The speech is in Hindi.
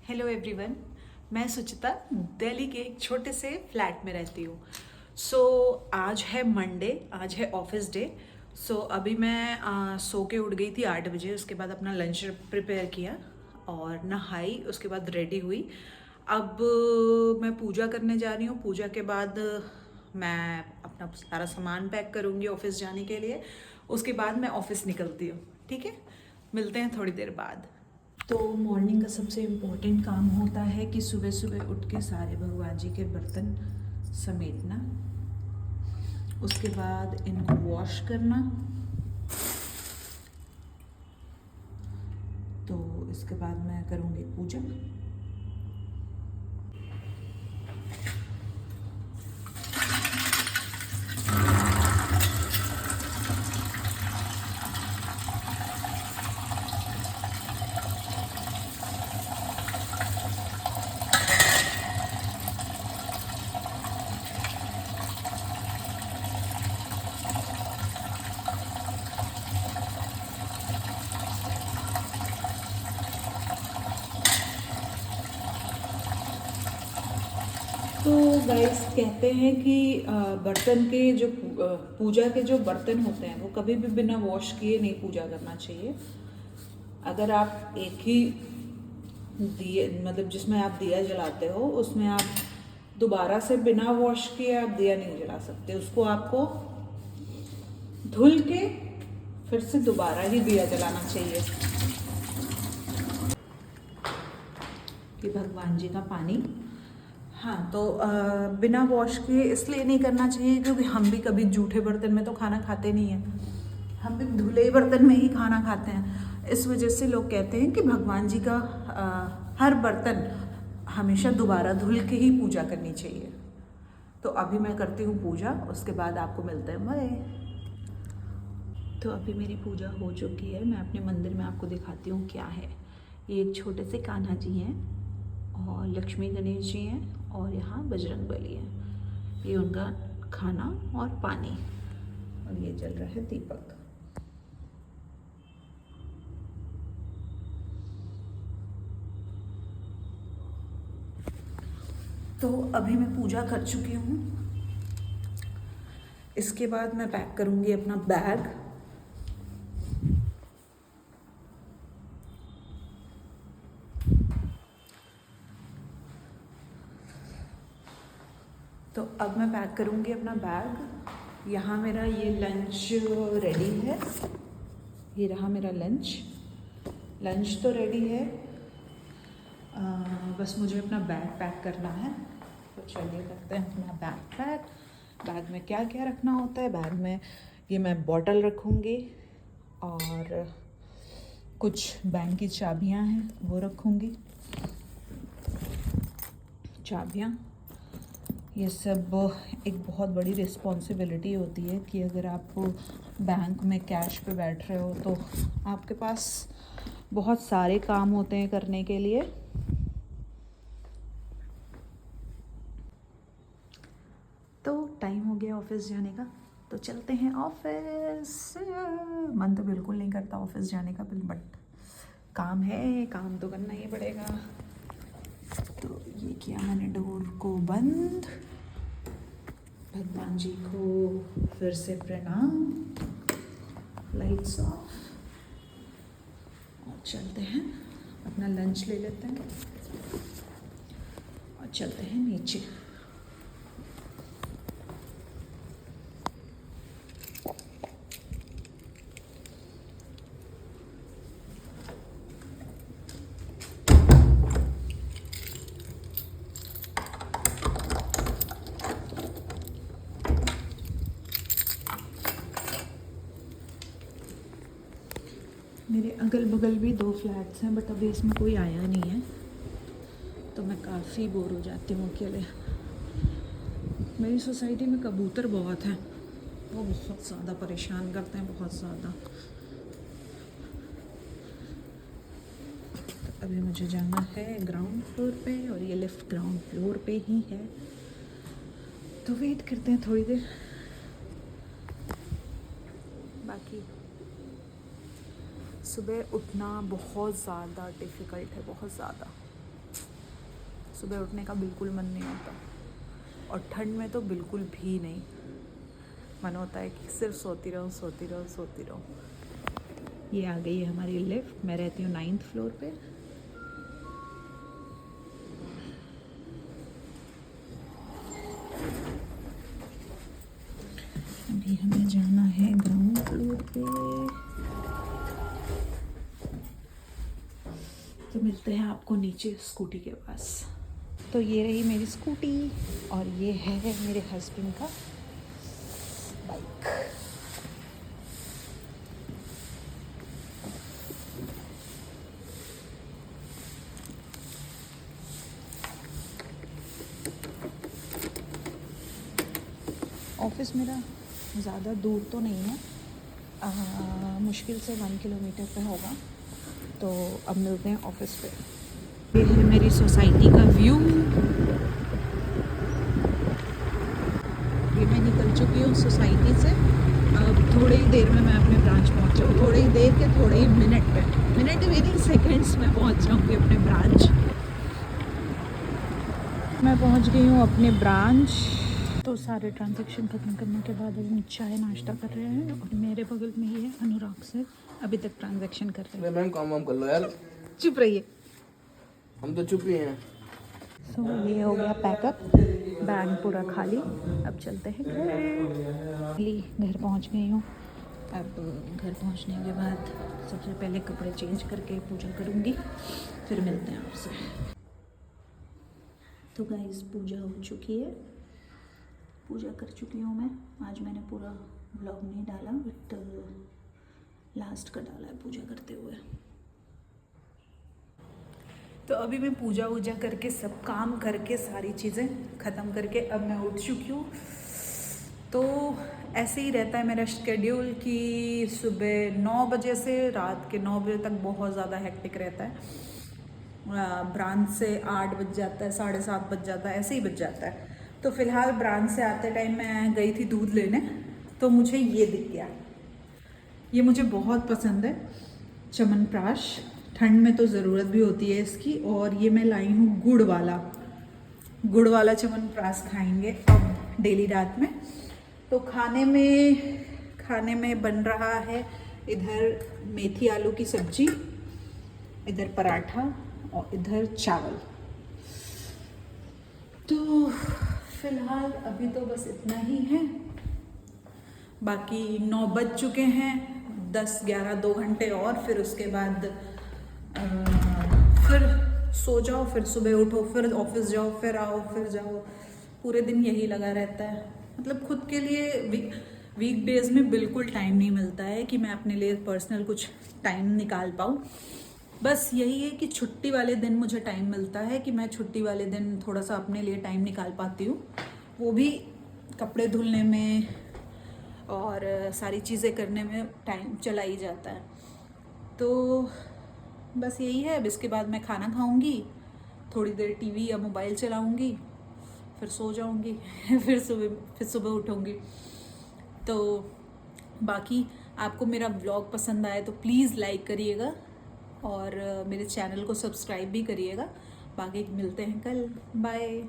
Hello everyone. मैं सुचिता दिल्ली के एक छोटे से फ्लैट में रहती हूँ। आज है मंडे, आज है ऑफिस डे। अभी मैं सो के उठ गई थी 8 बजे। उसके बाद अपना लंच प्रिपेयर किया और नहाई, उसके बाद रेडी हुई। अब मैं पूजा करने जा रही हूँ। पूजा के बाद मैं अपना सारा सामान पैक करूँगी ऑफिस जाने के लिए। उसके बाद मैं ऑफिस निकलती हूँ। ठीक है, मिलते हैं थोड़ी देर बाद। तो मॉर्निंग का सबसे इम्पोर्टेंट काम होता है कि सुबह सुबह उठ के सारे भगवान जी के बर्तन समेटना, उसके बाद इनको वॉश करना। तो इसके बाद मैं करूँगी पूजा। तो गाइस कहते हैं कि बर्तन के जो पूजा के जो बर्तन होते हैं वो कभी भी बिना वॉश किए नहीं पूजा करना चाहिए। अगर आप एक ही दिए मतलब जिसमें आप दिया जलाते हो उसमें आप दोबारा से बिना वॉश किए आप दिया नहीं जला सकते। उसको आपको धुल के फिर से दोबारा ही दिया जलाना चाहिए। कि भगवान जी का पानी, हाँ, तो बिना वॉश किए इसलिए नहीं करना चाहिए क्योंकि हम भी कभी जूठे बर्तन में तो खाना खाते नहीं हैं। हम भी धुले बर्तन में ही खाना खाते हैं। इस वजह से लोग कहते हैं कि भगवान जी का हर बर्तन हमेशा दोबारा धुल के ही पूजा करनी चाहिए। तो अभी मैं करती हूँ पूजा, उसके बाद आपको मिलते हैं। बाय। तो अभी मेरी पूजा हो चुकी है। मैं अपने मंदिर में आपको दिखाती हूँ क्या है। ये एक छोटे से कान्हा जी हैं और लक्ष्मी गणेश जी हैं और यहाँ बजरंग बली है। ये उनका खाना और पानी, और ये जल रहा है दीपक। तो अभी मैं पूजा कर चुकी हूँ। इसके बाद मैं पैक करूँगी अपना बैग। तो अब मैं पैक करूँगी अपना बैग। यहाँ मेरा ये लंच रेडी है। ये रहा मेरा लंच। लंच तो रेडी है, बस मुझे अपना बैग पैक करना है। तो चलिए करते हैं अपना बैग पैक। बैग में क्या क्या रखना होता है। बैग में ये मैं बॉटल रखूँगी और कुछ बैंक की चाबियाँ हैं वो रखूँगी। चाबियाँ, ये सब एक बहुत बड़ी रिस्पॉन्सिबिलिटी होती है कि अगर आप बैंक में कैश पे बैठ रहे हो तो आपके पास बहुत सारे काम होते हैं करने के लिए। तो टाइम हो गया ऑफिस जाने का, तो चलते हैं ऑफिस। मन तो बिल्कुल नहीं करता ऑफिस जाने का, बट काम है, काम तो करना ही पड़ेगा। तो ये किया मैंने डोर को बंद। भगवान जी को फिर से प्रणाम। लाइट्स ऑफ और चलते हैं, अपना लंच ले लेते हैं और चलते हैं नीचे। मेरे अगल बगल भी 2 फ्लैट्स हैं, बट अभी इसमें कोई आया नहीं है, तो मैं काफ़ी बोर हो जाती हूँ अकेले। मेरी सोसाइटी में कबूतर बहुत हैं, वो बहुत ज़्यादा परेशान करते हैं, बहुत ज़्यादा। तो अभी मुझे जाना है ग्राउंड फ्लोर पे और ये लिफ्ट ग्राउंड फ्लोर पे ही है, तो वेट करते हैं थोड़ी देर। बाकी सुबह उठना बहुत ज़्यादा डिफ़िकल्ट है, बहुत ज़्यादा। सुबह उठने का बिल्कुल मन नहीं होता, और ठंड में तो बिल्कुल भी नहीं मन होता है कि सिर्फ सोती रहो सोती रहो सोती रहो। ये आ गई है हमारी लिफ्ट। मैं रहती हूँ 9th फ्लोर पे। अभी हमें जाना है ग्राउंड फ्लोर पे, तो मिलते हैं आपको नीचे स्कूटी के पास। तो ये रही मेरी स्कूटी और ये है मेरे हस्बैंड का बाइक। ऑफिस मेरा ज़्यादा दूर तो नहीं है, मुश्किल से 1 किलोमीटर पे होगा। तो अब मिलते हैं ऑफिस पे। ये है मेरी सोसाइटी का व्यू। ये मैं निकल चुकी हूँ सोसाइटी से। अब थोड़ी ही देर में मैं अपने ब्रांच पहुँच जाऊँ, थोड़ी ही देर के थोड़े ही मिनट भी नहीं, सेकेंड्स में पहुँच जाऊँगी अपने ब्रांच। मैं पहुँच गई हूँ अपने ब्रांच। तो सारे ट्रांजैक्शन ख़त्म करने के बाद अभी चाय नाश्ता कर रहे हैं, और मेरे बगल में ही है अनुराग सर, अभी तक ट्रांजैक्शन कर रहे हैं। मैम काम वाम कर लो यार, चुप रहिए, हम तो चुप ही हैं। तो ये हो गया पैकअप, बैग पूरा खाली। अब चलते हैं घर। घर पहुंच गई हूँ। अब घर पहुंचने के बाद सबसे पहले कपड़े चेंज करके पूजा करूँगी, फिर मिलते हैं आपसे। तो गाइस पूजा हो चुकी है, पूजा कर चुकी हूँ मैं। आज मैंने पूरा व्लॉग नहीं डाला, बट लास्ट का डाला है पूजा करते हुए। तो अभी मैं पूजा वूजा करके सब काम करके सारी चीज़ें ख़त्म करके अब मैं उठ चुकी हूँ। तो ऐसे ही रहता है मेरा शेड्यूल कि सुबह 9 बजे से रात के 9 बजे तक बहुत ज़्यादा हेक्टिक रहता है। ब्रांच से 8 बज जाता है, 7:30 बज जाता है, ऐसे ही बज जाता है। तो फ़िलहाल ब्रांच से आते टाइम मैं गई थी दूध लेने, तो मुझे ये दिख गया। ये मुझे बहुत पसंद है, च्यवनप्राश। ठंड में तो ज़रूरत भी होती है इसकी। और ये मैं लाई हूँ गुड़ वाला च्यवनप्राश खाएंगे अब डेली रात में। तो खाने में बन रहा है इधर मेथी आलू की सब्जी, इधर पराठा और इधर चावल। तो फिलहाल अभी तो बस इतना ही है। बाकी 9 बज चुके हैं, 10, 11, 2 घंटे और, फिर उसके बाद फिर सो जाओ, फिर सुबह उठो, फिर ऑफिस जाओ, फिर आओ, फिर जाओ। पूरे दिन यही लगा रहता है। मतलब खुद के लिए वीकडेज में बिल्कुल टाइम नहीं मिलता है कि मैं अपने लिए पर्सनल कुछ टाइम निकाल पाऊँ। बस यही है कि छुट्टी वाले दिन मुझे टाइम मिलता है कि मैं छुट्टी वाले दिन थोड़ा सा अपने लिए टाइम निकाल पाती हूँ, वो भी कपड़े धुलने में और सारी चीज़ें करने में टाइम चला ही जाता है। तो बस यही है। अब इसके बाद मैं खाना खाऊंगी, थोड़ी देर टीवी या मोबाइल चलाऊंगी, फिर सो जाऊंगी फिर सुबह उठूंगी। तो बाकी आपको मेरा व्लॉग पसंद आए तो प्लीज़ लाइक करिएगा और मेरे चैनल को सब्सक्राइब भी करिएगा। बाकी मिलते हैं कल, बाय।